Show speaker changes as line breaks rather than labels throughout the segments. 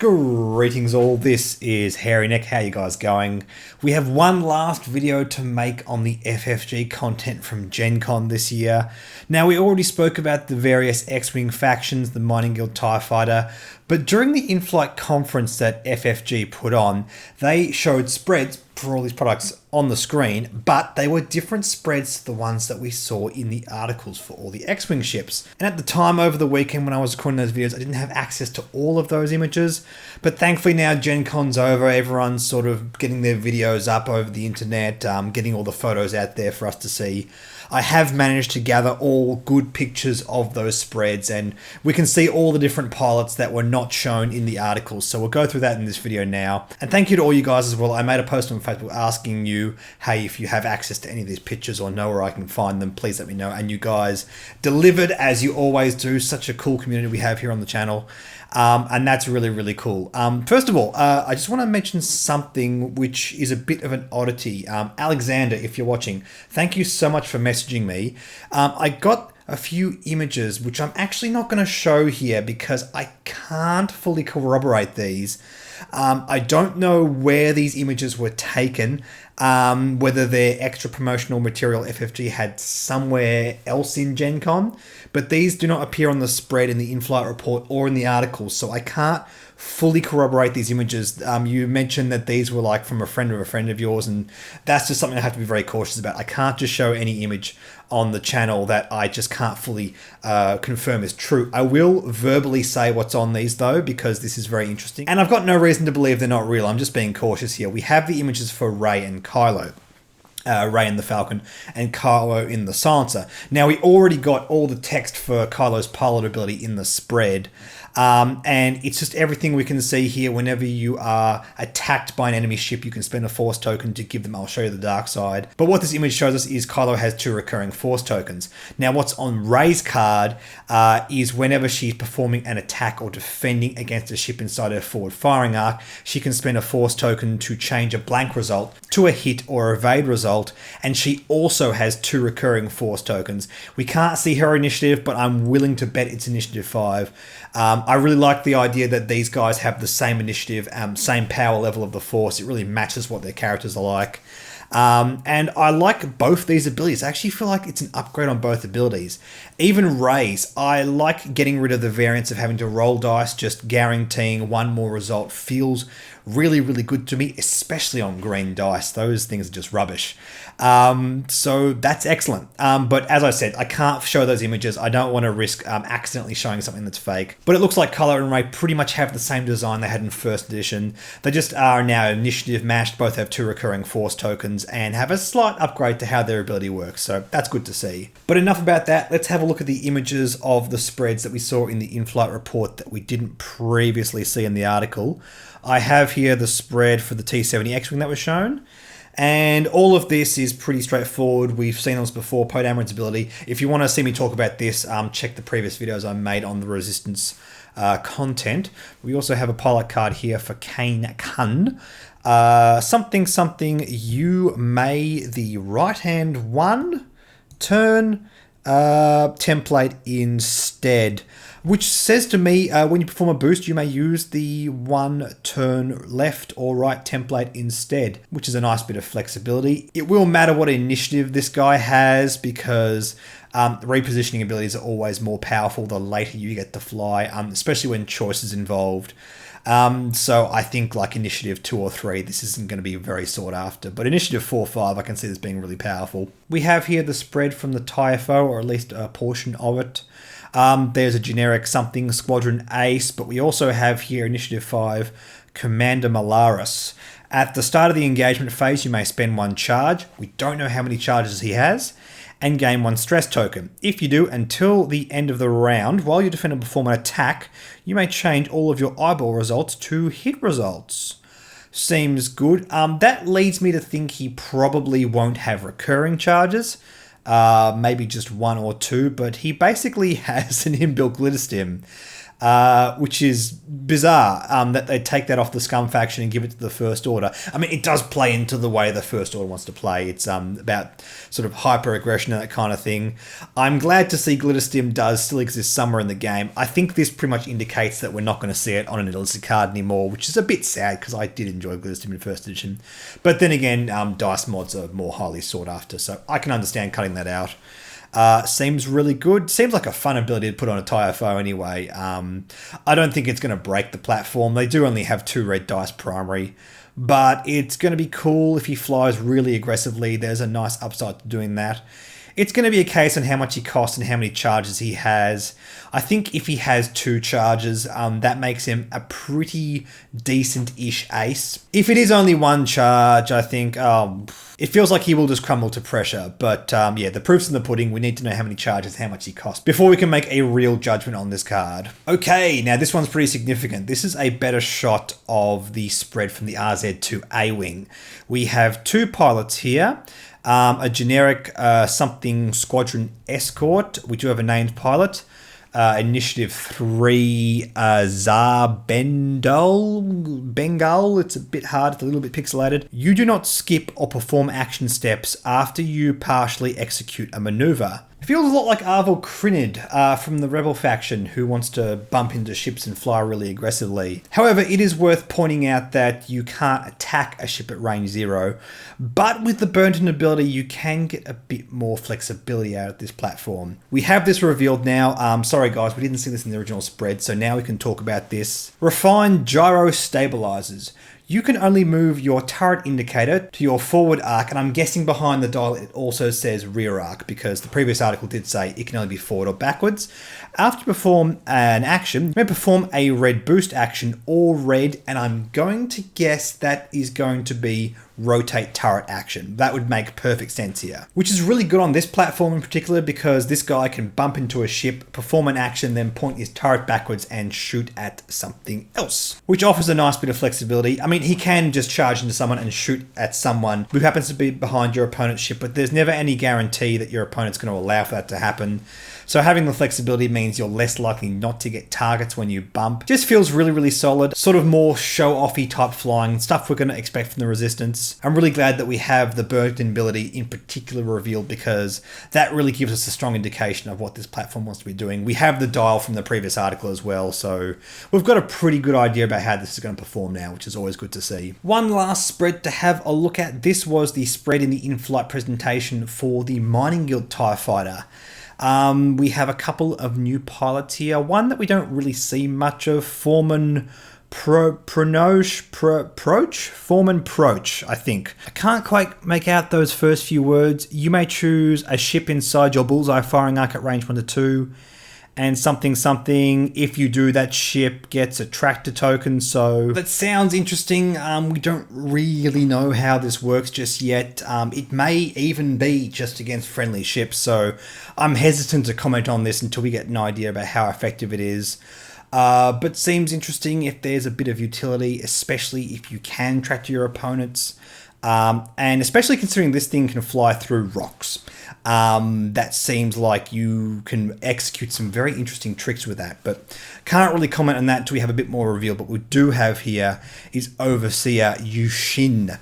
Greetings all, this is Hairy Neck, how you guys going? We have one last video to make on the FFG content from Gencon this year. Now we already spoke about the various X-Wing factions, the Mining Guild TIE Fighter, but during the in-flight conference that FFG put on, they showed spreads for all these products on the screen, but they were different spreads to the ones that we saw in the articles for all the X-Wing ships. And at the time over the weekend when I was recording those videos, I didn't have access to all of those images, but thankfully now Gen Con's over, everyone's sort of getting their videos up over the internet, getting all the photos out there for us to see. I have managed to gather all good pictures of those spreads, and we can see all the different pilots that were not shown in the articles. So we'll go through that in this video now. And thank you to all you guys as well. I made a post on Facebook asking you, hey, if you have access to any of these pictures or know where I can find them, please let me know. And you guys delivered, as you always do. Such a cool community we have here on the channel. And that's really, really cool. First of all, I just want to mention something which is a bit of an oddity. Alexander, if you're watching, thank you so much for messaging me. I got a few images which I'm actually not going to show here because I can't fully corroborate these. I don't know where these images were taken, whether they're extra promotional material FFG had somewhere else in Gen Con, but these do not appear on the spread in the in-flight report or in the articles, so I can't fully corroborate these images. You mentioned that these were like from a friend of yours, and that's just something I have to be very cautious about. I can't just show any image on the channel that I just can't fully confirm is true. I will verbally say what's on these though, because this is very interesting. And I've got no reason to believe they're not real. I'm just being cautious here. We have the images for Rey and Kylo. Rey in the Falcon and Kylo in the Silencer. Now we already got all the text for Kylo's pilot ability in the spread. And it's just everything we can see here. Whenever you are attacked by an enemy ship, you can spend a force token to give them, I'll show you the dark side. But what this image shows us is Kylo has 2 recurring force tokens. Now what's on Rey's card is whenever she's performing an attack or defending against a ship inside her forward firing arc, she can spend a force token to change a blank result to a hit or evade result. And she also has 2 recurring force tokens. We can't see her initiative, but I'm willing to bet it's initiative 5. I really like the idea that these guys have the same initiative, same power level of the Force. It really matches what their characters are like. And I like both these abilities. I actually feel like it's an upgrade on both abilities. Even Rey's, I like getting rid of the variance of having to roll dice, just guaranteeing one more result feels really, really good to me, especially on green dice. Those things are just rubbish. So that's excellent. But as I said, I can't show those images. I don't want to risk accidentally showing something that's fake. But it looks like Kylo and Rey pretty much have the same design they had in first edition. They just are now initiative matched, both have 2 recurring force tokens, and have a slight upgrade to how their ability works. So that's good to see. But enough about that. Let's have a look at the images of the spreads that we saw in the in-flight report that we didn't previously see in the article. I have here the spread for the T-70 X-Wing that was shown. And all of this is pretty straightforward. We've seen this before, Poe Dameron's ability. If you want to see me talk about this, check the previous videos I made on the Resistance content. We also have a pilot card here for Gencon. Something you may the right-hand 1 turn template instead, which says to me when you perform a boost you may use the 1 turn left or right template instead, which is a nice bit of flexibility. It will matter what initiative this guy has, because repositioning abilities are always more powerful the later you get to fly, especially when choice is involved. So I think like initiative 2 or 3, this isn't going to be very sought after, but initiative 4 or 5, I can see this being really powerful. We have here the spread from the TIFO, or at least a portion of it. There's a generic something Squadron Ace, but we also have here initiative 5, Commander Malaris. At the start of the engagement phase, you may spend 1 charge. We don't know how many charges he has, and gain 1 stress token. If you do, until the end of the round, while your defender perform an attack, you may change all of your eyeball results to hit results. Seems good. That leads me to think he probably won't have recurring charges. Maybe just 1 or 2, but he basically has an inbuilt glitter stim. which is bizarre that they take that off the Scum faction and give it to the First Order. I mean, it does play into the way the First Order wants to play. It's about sort of hyper-aggression and that kind of thing. I'm glad to see Glitterstim does still exist somewhere in the game. I think this pretty much indicates that we're not going to see it on an illicit card anymore, which is a bit sad because I did enjoy Glitterstim in first edition. But then again, dice mods are more highly sought after, so I can understand cutting that out. Seems really good. Seems like a fun ability to put on a TIFO anyway. I don't think it's going to break the platform. They do only have 2 red dice primary, but it's going to be cool if he flies really aggressively. There's a nice upside to doing that. It's going to be a case on how much he costs and how many charges he has. I think if he has 2 charges, that makes him a pretty decent-ish ace. If it is only 1 charge, I think it feels like he will just crumble to pressure. But yeah, the proof's in the pudding. We need to know how many charges, how much he costs, before we can make a real judgment on this card. Okay, now this one's pretty significant. This is a better shot of the spread from the RZ to A-Wing. We have 2 pilots here. A generic something squadron escort. We do have a named pilot. Initiative 3, Bengal. It's a bit hard, it's a little bit pixelated. You do not skip or perform action steps after you partially execute a maneuver. It feels a lot like Arvel Crinid from the Rebel faction, who wants to bump into ships and fly really aggressively. However, it is worth pointing out that you can't attack a ship at range 0, but with the Burnt-In ability, you can get a bit more flexibility out of this platform. We have this revealed now. Sorry guys, we didn't see this in the original spread, so now we can talk about this. Refined Gyro Stabilizers. You can only move your turret indicator to your forward arc, and I'm guessing behind the dial it also says rear arc, because the previous article did say it can only be forward or backwards. After you perform an action, you may perform a red boost action or red, and I'm going to guess that is going to be rotate turret action. That would make perfect sense here, which is really good on this platform in particular, because this guy can bump into a ship, perform an action, then point his turret backwards and shoot at something else, which offers a nice bit of flexibility. I mean, he can just charge into someone and shoot at someone who happens to be behind your opponent's ship, but there's never any guarantee that your opponent's going to allow for that to happen. So having the flexibility means you're less likely not to get targets when you bump. Just feels really, really solid. Sort of more show-offy type flying, stuff we're going to expect from the Resistance. I'm really glad that we have the Burnt-In ability in particular revealed, because that really gives us a strong indication of what this platform wants to be doing. We have the dial from the previous article as well, so we've got a pretty good idea about how this is going to perform now, which is always good to see. One last spread to have a look at. This was the spread in the in-flight presentation for the Mining Guild TIE Fighter. We have a couple of new pilots here. One that we don't really see much of, Foreman Proach, I think. I can't quite make out those first few words. You may choose a ship inside your bullseye firing arc at range 1 to 2. And something. If you do, that ship gets a tractor token. So that sounds interesting. We don't really know how this works just yet. It may even be just against friendly ships. So I'm hesitant to comment on this until we get an idea about how effective it is. But seems interesting if there's a bit of utility, especially if you can tractor your opponents. And especially considering this thing can fly through rocks. That seems like you can execute some very interesting tricks with that, but can't really comment on that until we have a bit more reveal. But what we do have here is Overseer Yushin.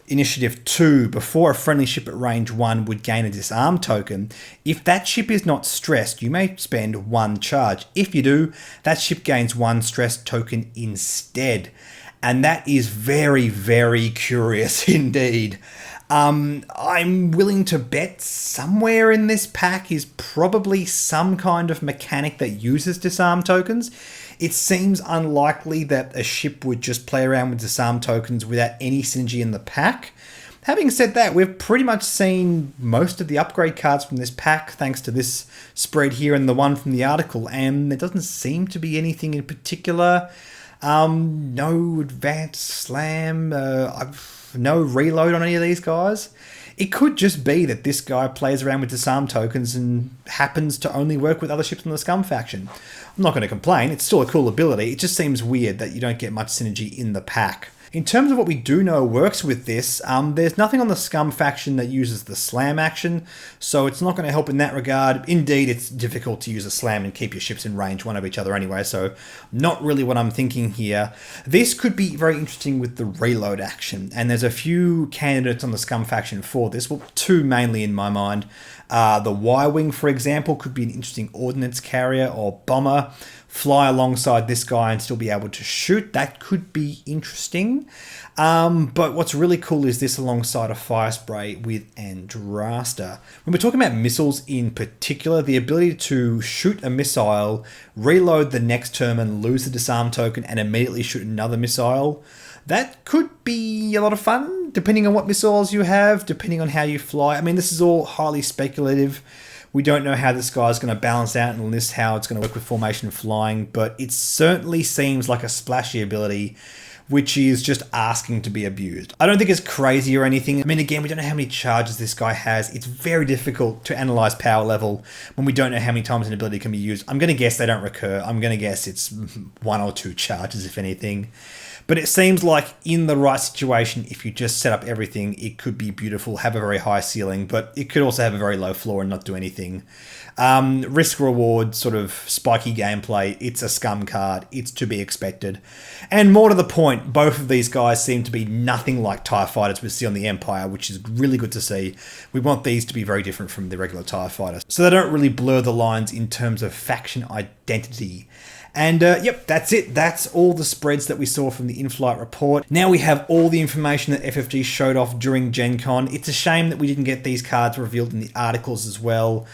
Initiative 2, before a friendly ship at range 1 would gain a disarm token. If that ship is not stressed, you may spend 1 charge. If you do, that ship gains 1 stress token instead. And that is very, very curious indeed. I'm willing to bet somewhere in this pack is probably some kind of mechanic that uses disarm tokens. It seems unlikely that a ship would just play around with disarm tokens without any synergy in the pack. Having said that, we've pretty much seen most of the upgrade cards from this pack thanks to this spread here and the one from the article, and there doesn't seem to be anything in particular. No advanced slam, no reload on any of these guys. It could just be that this guy plays around with disarm tokens and happens to only work with other ships in the Scum faction. I'm not going to complain, it's still a cool ability. It just seems weird that you don't get much synergy in the pack. In terms of what we do know works with this, there's nothing on the Scum faction that uses the slam action, so it's not going to help in that regard. Indeed, it's difficult to use a slam and keep your ships in range one of each other anyway, so not really what I'm thinking here. This could be very interesting with the reload action, and there's a few candidates on the Scum faction for this, well, two mainly in my mind. The Y-Wing, for example, could be an interesting ordnance carrier or bomber. Fly alongside this guy and still be able to shoot. That could be interesting. But what's really cool is this alongside a fire spray with Andrasta. When we're talking about missiles in particular, the ability to shoot a missile, reload the next turn and lose the disarm token and immediately shoot another missile, that could be a lot of fun, depending on what missiles you have, depending on how you fly. I mean, this is all highly speculative. We don't know how this guy's going to balance out and list how it's going to work with formation flying, but it certainly seems like a splashy ability, which is just asking to be abused. I don't think it's crazy or anything. I mean, again, we don't know how many charges this guy has. It's very difficult to analyze power level when we don't know how many times an ability can be used. I'm going to guess they don't recur. I'm going to guess it's 1 or 2 charges, if anything. But it seems like in the right situation, if you just set up everything, it could be beautiful, have a very high ceiling, but it could also have a very low floor and not do anything. Risk reward, sort of spiky gameplay. It's a Scum card. It's to be expected. And more to the point, both of these guys seem to be nothing like TIE fighters we see on the Empire, which is really good to see. We want these to be very different from the regular TIE fighters, so they don't really blur the lines in terms of faction identity. And yep, that's it. That's all the spreads that we saw from the in-flight report. Now we have all the information that FFG showed off during Gen Con. It's a shame that we didn't get these cards revealed in the articles as well.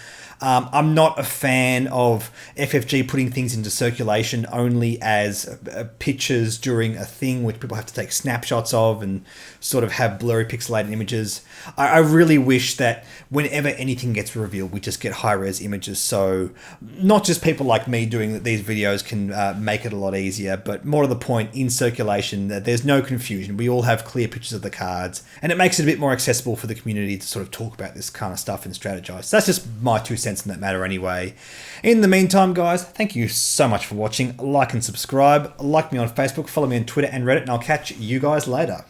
I'm not a fan of FFG putting things into circulation only as pictures during a thing which people have to take snapshots of and sort of have blurry pixelated images. I really wish that whenever anything gets revealed, we just get high-res images, so not just people like me doing these videos can make it a lot easier, but more to the point, in circulation, that there's no confusion. We all have clear pictures of the cards, and it makes it a bit more accessible for the community to sort of talk about this kind of stuff and strategize. So that's just my 2 cents in that matter anyway. In the meantime, guys, thank you so much for watching. Like and subscribe. Like me on Facebook, follow me on Twitter and Reddit, and I'll catch you guys later.